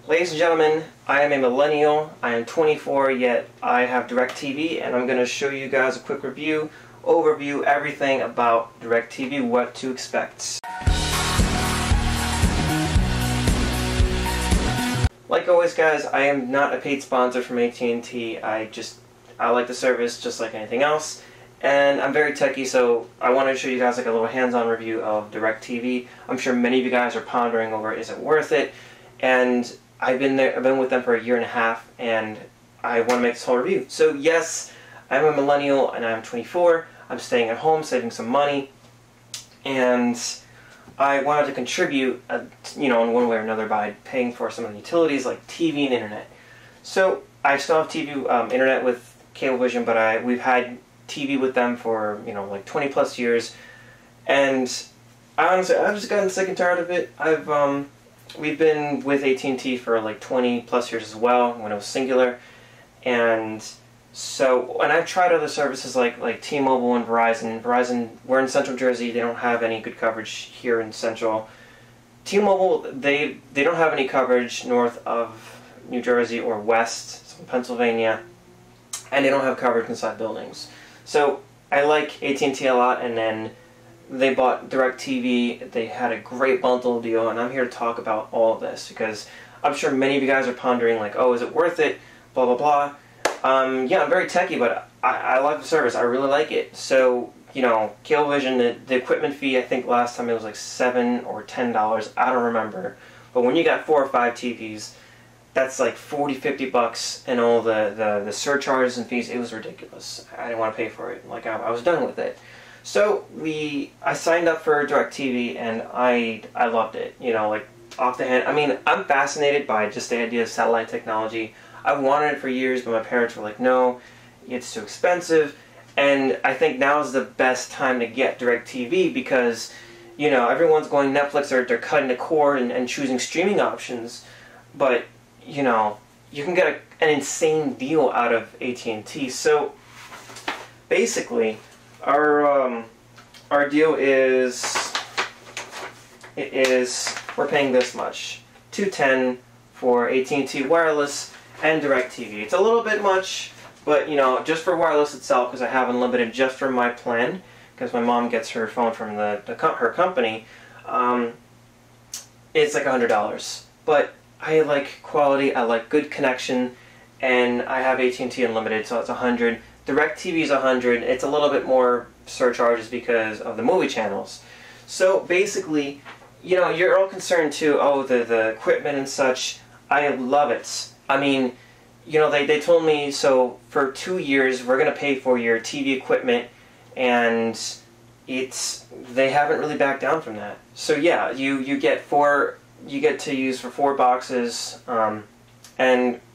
Ladies and gentlemen, I am a millennial. I am 24, yet I have DirecTV, and I'm going to show you guys a quick review, overview, everything about DirecTV, what to expect. Like always, guys, I am not a paid sponsor from AT&T. I like the service just like anything else, and I'm very techy, so I want to show you guys like a little hands-on review of DirecTV. I'm sure many of you guys are pondering over, is it worth it? And I've been with them for a year and a half, and I want to make this whole review. So yes, I'm a millennial and I'm 24. I'm staying at home, saving some money, and I wanted to contribute, in one way or another by paying for some of the utilities like TV and internet. So I still have TV, internet with Cablevision, but we've had TV with them for like 20 plus years, and honestly, I've just gotten sick and tired of it. We've been with AT&T for like 20 plus years as well, when it was singular, and I've tried other services like T-Mobile and Verizon. Verizon, we're in Central Jersey, they don't have any good coverage here in Central. T-Mobile, they don't have any coverage north of New Jersey or west, so Pennsylvania, and they don't have coverage inside buildings. So I like AT&T a lot, and then they bought DirecTV. They had a great bundle deal, and I'm here to talk about all of this because I'm sure many of you guys are pondering like, oh, is it worth it? Blah, blah, blah. Yeah, I'm very techy, but I like the service. I really like it. So, Cablevision, the equipment fee, I think last time it was like $7 or $10. I don't remember. But when you got 4 or 5 TVs, that's like $40-50, and all the surcharges and fees, it was ridiculous. I didn't want to pay for it. Like, I was done with it. So I signed up for DirecTV, and I loved it. Like off the hand. I mean, I'm fascinated by just the idea of satellite technology. I wanted it for years, but my parents were like, no, it's too expensive. And I think now is the best time to get DirecTV because, everyone's going Netflix, they're cutting the cord and choosing streaming options. But, you can get an insane deal out of AT&T. So, basically, our deal is, we're paying this much, $210 for AT&T wireless and DirecTV. It's a little bit much, but just for wireless itself, because I have unlimited just for my plan, because my mom gets her phone from her company, it's like $100. But I like quality, I like good connection, and I have AT&T unlimited, so it's $100. DirecTV is $100. It's a little bit more surcharges because of the movie channels. So basically, you're all concerned too, oh, the equipment and such. I love it. I mean, they told me, so for 2 years we're going to pay for your TV equipment, and they haven't really backed down from that. So yeah, you get to use for 4 boxes, and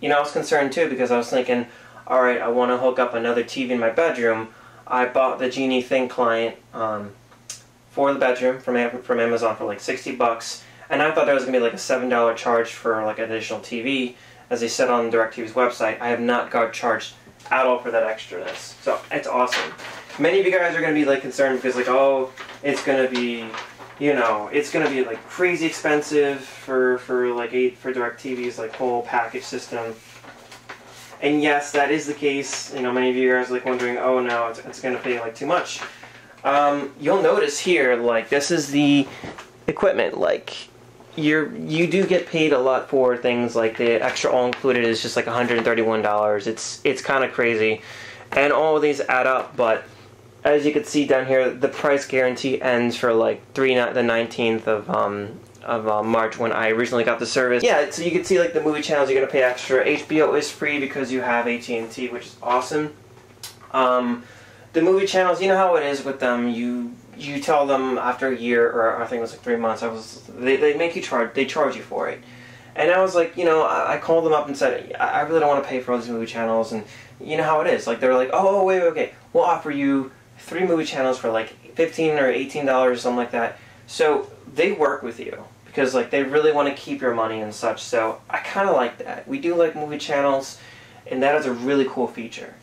I was concerned too because I was thinking, all right, I want to hook up another TV in my bedroom. I bought the Genie Thing client for the bedroom from Amazon for like $60, and I thought there was going to be like a $7 charge for like additional TV, as they said on DirecTV's website. I have not got charged at all for that extraness, so it's awesome. Many of you guys are going to be like concerned because like, oh, it's going to be, it's going to be like crazy expensive for DirecTV's like whole package system. And yes, that is the case. Many of you guys are like wondering, oh no, it's going to pay like too much. You'll notice here, like this is the equipment. Like you do get paid a lot for things like the extra all included is just like $131. It's kind of crazy, and all of these add up. But as you can see down here, the price guarantee ends for like the 19th of March, when I originally got the service. Yeah, so you can see like the movie channels you're going to pay extra. HBO is free because you have AT&T, which is awesome. The movie channels, you know how it is with them. You tell them after a year, or I think it was like 3 months, they make you charge you for it. And I was like, I called them up and said, I really don't want to pay for all these movie channels, and you know how it is. Like they're like, oh wait, okay, we'll offer you 3 movie channels for like $15 or $18 or something like that. So they work with you because like they really want to keep your money and such. So I kind of like that. We do like movie channels, and that is a really cool feature.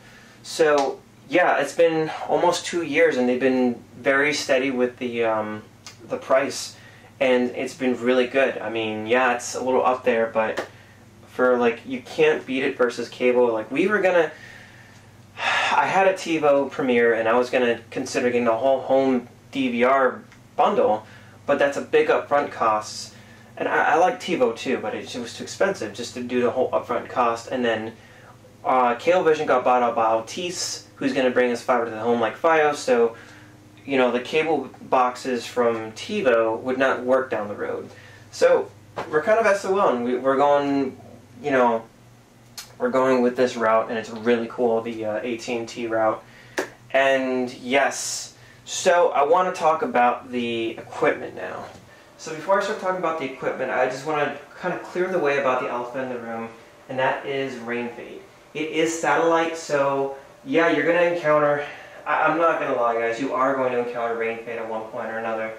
So yeah, it's been almost 2 years, and they've been very steady with the price, and it's been really good. I mean, yeah, it's a little up there, but for like, you can't beat it versus cable. Like I had a TiVo Premiere and I was gonna consider getting the whole home DVR bundle, but that's a big upfront cost. And I like TiVo too, but it was too expensive just to do the whole upfront cost. And then Cablevision got bought out by Altice, who's going to bring us fiber to the home like Fios. So, you know, the cable boxes from TiVo would not work down the road. So we're kind of SOL, and we're going, you know, we're going with this route, and it's really cool, the AT&T route. And yes, so I want to talk about the equipment now. So before I start talking about the equipment, I just want to kind of clear the way about the elephant in the room, and that is rain fade. It is satellite, so yeah, you're going to encounter, I'm not going to lie guys, you are going to encounter rain fade at one point or another.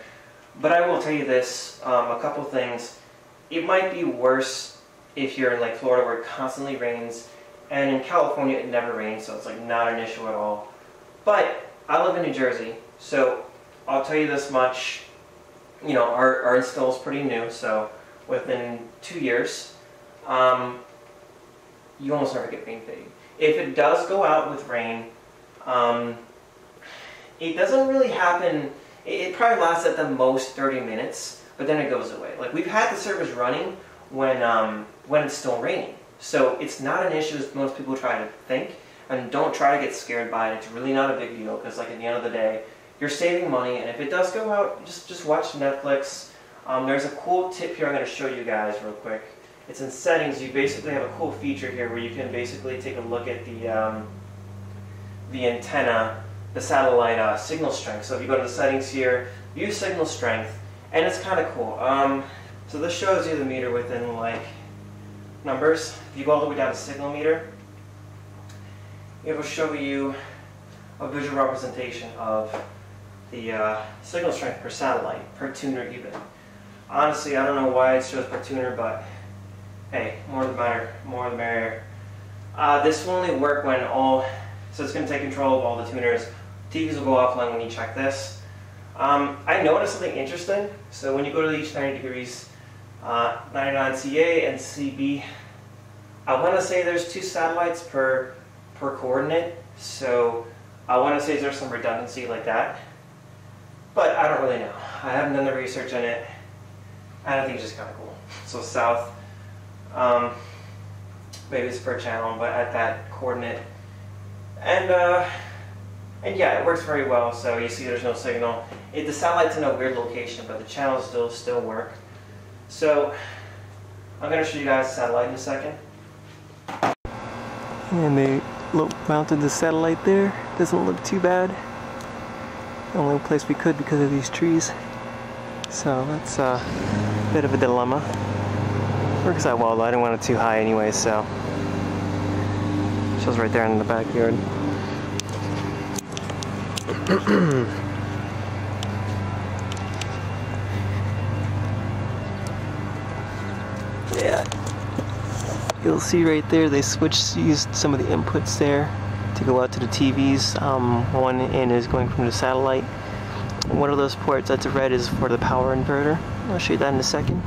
But I will tell you this, a couple things. It might be worse if you're in like Florida where it constantly rains, and in California it never rains, so it's like not an issue at all. But I live in New Jersey, so I'll tell you this much. You know, our install is pretty new, so within 2 years, you almost never get rain fade. If it does go out with rain, it doesn't really happen. It probably lasts at the most 30 minutes, but then it goes away. Like, we've had the service running when it's still raining, so it's not an issue as most people try to think. And don't try to get scared by it. It's really not a big deal, because like at the end of the day, you're saving money, and if it does go out, just watch Netflix. There's a cool tip here I'm going to show you guys real quick. It's in settings. You basically have a cool feature here where you can basically take a look at the antenna, the satellite signal strength. So if you go to the settings here, view signal strength, and it's kind of cool. So this shows you the meter within like numbers. If you go all the way down to signal meter, it will show you a visual representation of the signal strength per satellite, per tuner even. Honestly, I don't know why it shows per tuner, but hey, more the merrier. This will only work when so it's going to take control of all the tuners. TVs will go offline when you check this. I noticed something interesting. So when you go to each 90 degrees, 99 CA and CB, I want to say there's 2 satellites per coordinate. So I want to say there's some redundancy like that. But I don't really know. I haven't done the research on it. I think it's just kind of cool. So south, maybe it's per channel, but at that coordinate. And yeah, it works very well. So you see there's no signal. The satellite's in a weird location, but the channels still work. So I'm going to show you guys the satellite in a second. And they mounted the satellite there. Doesn't look too bad. The only place we could because of these trees. So that's a bit of a dilemma. Works out well though. I didn't want it too high anyway, so shows right there in the backyard. Yeah, you'll see right there they used some of the inputs there to go out to the TVs. One end is going from the satellite. One of those ports that's red is for the power inverter. I'll show you that in a second.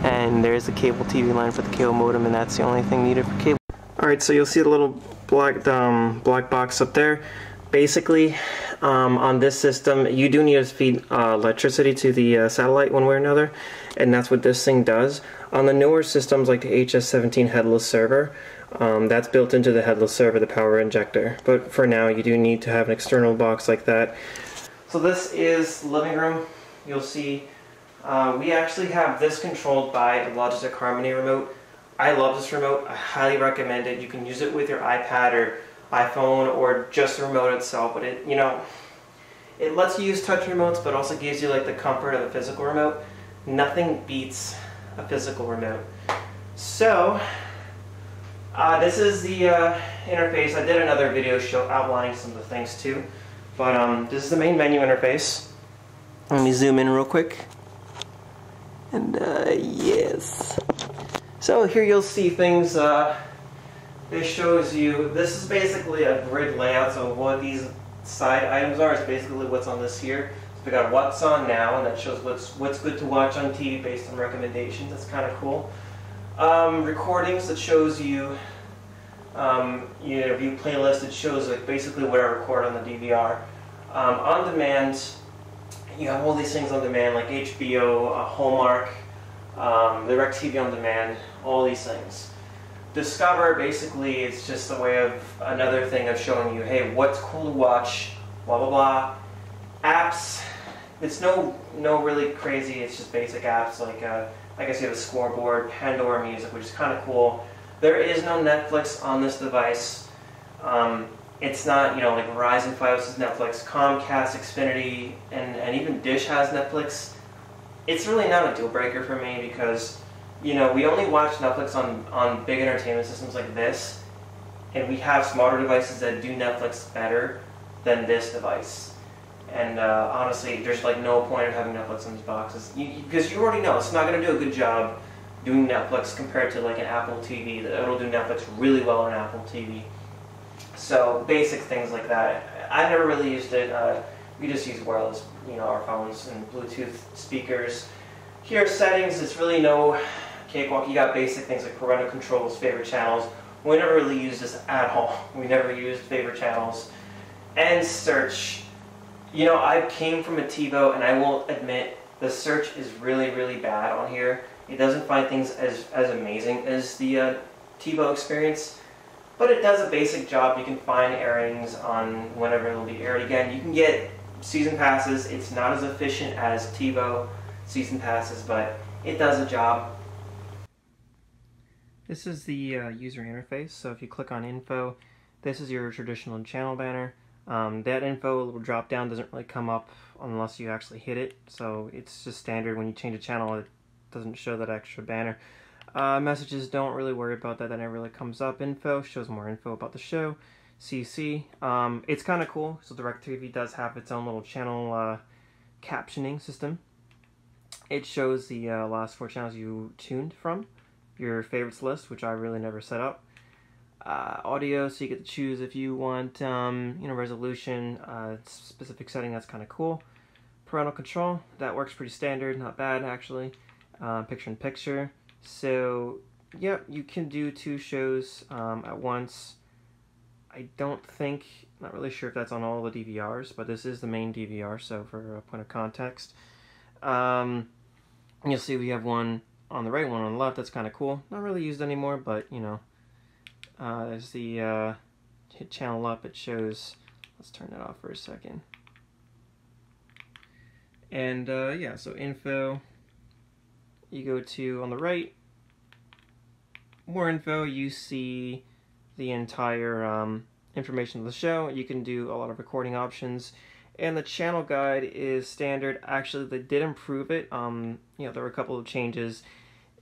And there's the cable TV line for the cable modem, and that's the only thing needed for cable. Alright, so you'll see the little black box up there. Basically, on this system, you do need to feed electricity to the satellite one way or another, and that's what this thing does. On the newer systems like the HS17 headless server, that's built into the headless server, the power injector. But for now, you do need to have an external box like that. So this is the living room. You'll see we actually have this controlled by a Logitech Harmony remote. I love this remote. I highly recommend it. You can use it with your iPad or iPhone or just the remote itself, but it lets you use touch remotes, but also gives you like the comfort of a physical remote. Nothing beats a physical remote. So this is the interface. I did another video outlining some of the things too, but this is the main menu interface. Let me zoom in real quick. And yes. So here you'll see things. This shows you. This is basically a grid layout. So what these side items are is basically what's on this here. So we got what's on now, and that shows what's good to watch on TV based on recommendations. That's kind of cool. Recordings, that shows you, view playlist. It shows like basically what I record on the DVR. On demand, you have all these things on demand like HBO, Hallmark, DirecTV on demand, all these things. Discover, basically, it's just a way of another thing of showing you, hey, what's cool to watch, blah blah blah. Apps, it's no really crazy. It's just basic apps like I guess you have a scoreboard, Pandora Music, which is kind of cool. There is no Netflix on this device. It's not, like Verizon Fios is Netflix, Comcast, Xfinity, and even Dish has Netflix. It's really not a deal breaker for me because, we only watch Netflix on big entertainment systems like this, and we have smarter devices that do Netflix better than this device. And honestly, there's like no point of having Netflix on these boxes because you already know it's not going to do a good job doing Netflix compared to like an Apple TV. It'll do Netflix really well on Apple TV. So basic things like that. I never really used it. We just use wireless, our phones and Bluetooth speakers. Here, settings. It's really no cakewalk. You got basic things like parental controls, favorite channels. We never really used this at all. We never used favorite channels. And search. I came from a TiVo, and I will admit the search is really, really bad on here. It doesn't find things as amazing as the TiVo experience, but it does a basic job. You can find airings on whenever it will be aired again. You can get season passes. It's not as efficient as TiVo season passes, but it does a job. This is the user interface. So if you click on info, this is your traditional channel banner. That info will drop down, doesn't really come up unless you actually hit it, so it's just standard. When you change a channel, it doesn't show that extra banner. Messages, don't really worry about that, that never really comes up. Info shows more info about the show. CC, it's kind of cool. So DirecTV does have its own little channel captioning system. It shows the last 4 channels you tuned from, your favorites list, which I really never set up. Audio, so you get to choose if you want, resolution, specific setting. That's kind of cool. Parental control, that works pretty standard, not bad actually. Picture-in-picture. So, yep, you can do 2 shows at once. I don't think, not really sure if that's on all the DVRs, but this is the main DVR, so for a point of context. You'll see we have one on the right, one on the left. That's kind of cool. Not really used anymore, but there's the hit channel up. It shows. Let's turn that off for a second. And yeah, so info. You go to on the right. More info. You see the entire information of the show. You can do a lot of recording options. And the channel guide is standard. Actually, they did improve it. There were a couple of changes.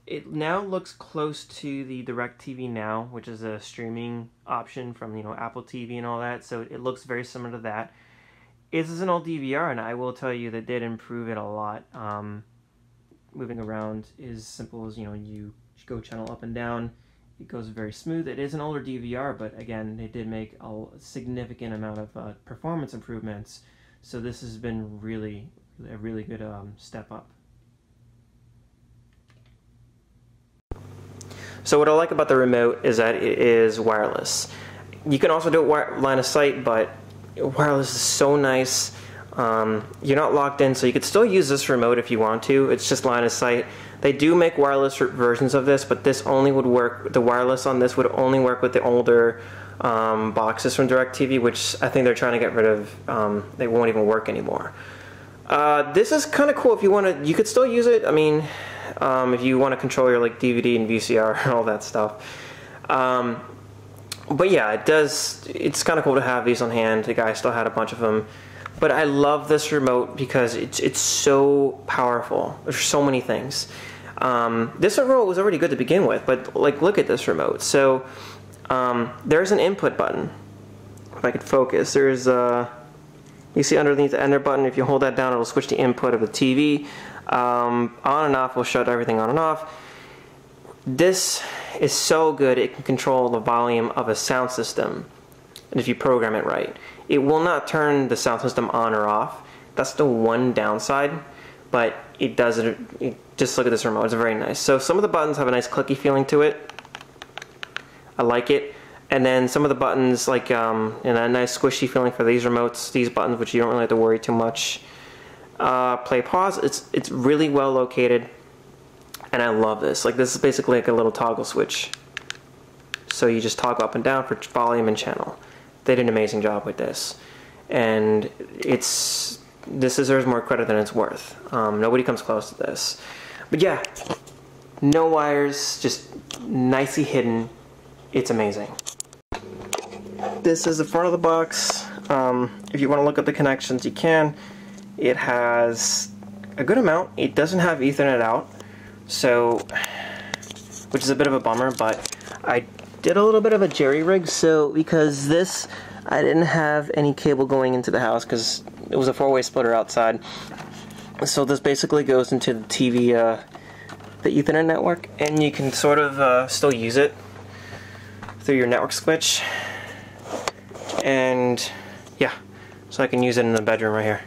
It now looks close to the DirecTV NOW, which is a streaming option from Apple TV and all that. So it looks very similar to that. This is an old DVR, and I will tell you that did improve it a lot. Moving around is simple as you go channel up and down. It goes very smooth. It is an older DVR, but again, they did make a significant amount of performance improvements. So this has been a really good step up. So what I like about the remote is that it is wireless. You can also do it line of sight, but wireless is so nice. You're not locked in, so you could still use this remote if you want to. It's just line of sight. They do make wireless versions of this, but this only would work. The wireless on this would only work with the older boxes from DirecTV, which I think they're trying to get rid of. They won't even work anymore. This is kind of cool if you want to. You could still use it. I mean, if you want to control your DVD and VCR and all that stuff. But yeah, it does. It's kind of cool to have these on hand. The guy still had a bunch of them. But I love this remote because it's so powerful. There's so many things. This remote was already good to begin with, but look at this remote. So there's an input button. If I could focus, there's you see underneath the enter button. If you hold that down, it'll switch the input of the TV. On and off will shut everything on and off. This is so good. It can control the volume of a sound system, and if you program it right. It will not turn the sound system on or off. That's the one downside. but it doesn't. Just look at this remote. It's very nice. So some of the buttons have a nice clicky feeling to it. I like it. And then some of the buttons, like a nice squishy feeling for these remotes, these buttons, which you don't really have to worry too much. Play, pause. It's really well located, and I love this. Like, this is basically like a little toggle switch. So you just toggle up and down for volume and channel. They did an amazing job with this, and this deserves more credit than it's worth. Nobody comes close to this. But yeah, no wires, just nicely hidden. It's amazing. This is the front of the box. If you want to look up the connections, you can. It has a good amount. It doesn't have Ethernet out, so, which is a bit of a bummer, but I did a little bit of a jerry-rig, so because this, I didn't have any cable going into the house because it was a 4-way splitter outside. So this basically goes into the TV, the Ethernet network, and you can sort of still use it through your network switch. And yeah, so I can use it in the bedroom right here.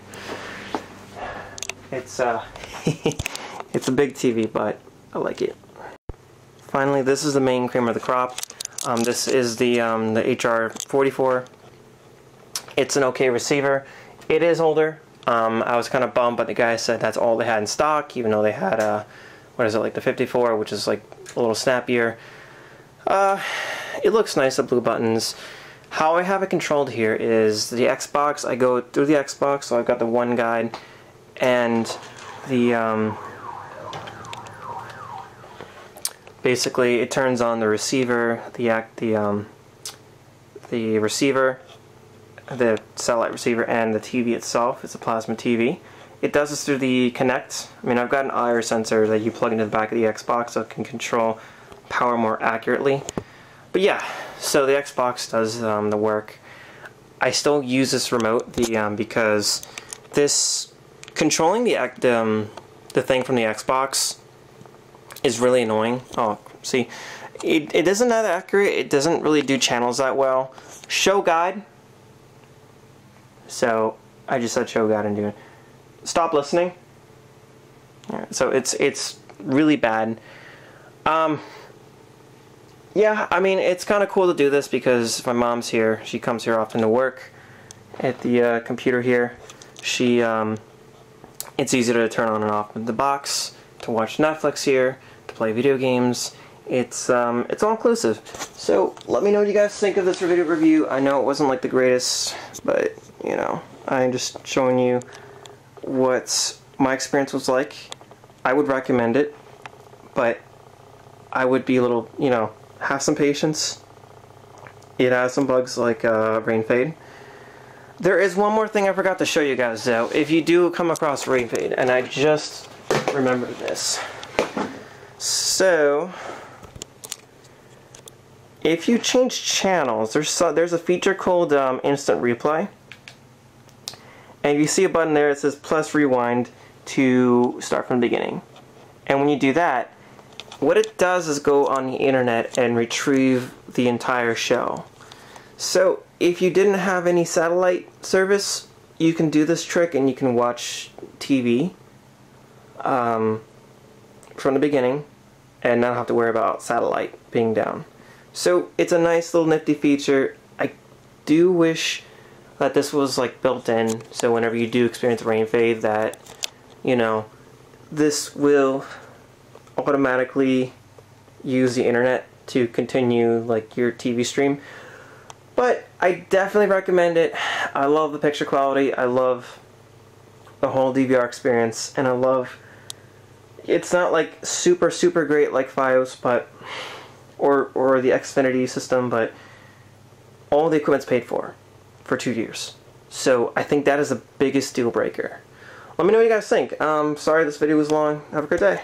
It's it's a big TV, but I like it. Finally, this is the main cream of the crop. This is the HR-44. It's an okay receiver. It is older. I was kind of bummed, but the guy said that's all they had in stock, even though they had what is it, like the 54, which is like a little snappier. It looks nice, the blue buttons. How I have it controlled here is the Xbox. I go through the Xbox, so I've got the one guide, and the basically it turns on the receiver, the receiver, the satellite receiver, and the TV itself. It's a plasma TV. It does this through the Kinect. I mean, I've got an IR sensor that you plug into the back of the Xbox, so it can control power more accurately. But yeah, so the Xbox does the work. I still use this remote because this controlling the thing from the Xbox is really annoying. Oh, see, it isn't that accurate. It doesn't really do channels that well. Show guide. So I just said show guide and do it. Stop listening. Alright, so it's really bad. Yeah, I mean, it's kind of cool to do this because my mom's here. She comes here often to work at the computer here. She, it's easy to turn on and off with the box, to watch Netflix here, to play video games. It's all inclusive. So let me know what you guys think of this video review. I know it wasn't like the greatest, but you know, I'm just showing you what my experience was like. I would recommend it, but I would be a little, you know, have some patience. It has some bugs like rain fade. There is one more thing I forgot to show you guys though. If you do come across rain fade, and I just remembered this. So if you change channels, there's a feature called instant replay. And you see a button there that says plus rewind to start from the beginning. And when you do that, what it does is go on the internet and retrieve the entire show. So if you didn't have any satellite service, you can do this trick and you can watch TV from the beginning and not have to worry about satellite being down. So it's a nice little nifty feature. I do wish that this was like built in, so whenever you do experience rain fade, that, you know, this will automatically use the internet to continue like your TV stream. But I definitely recommend it. I love the picture quality. I love the whole DVR experience, and I love, it's not like super great like Fios, but or the Xfinity system, but all the equipment's paid for 2 years. So I think that is the biggest deal breaker. Let me know what you guys think. Sorry this video was long. Have a great day.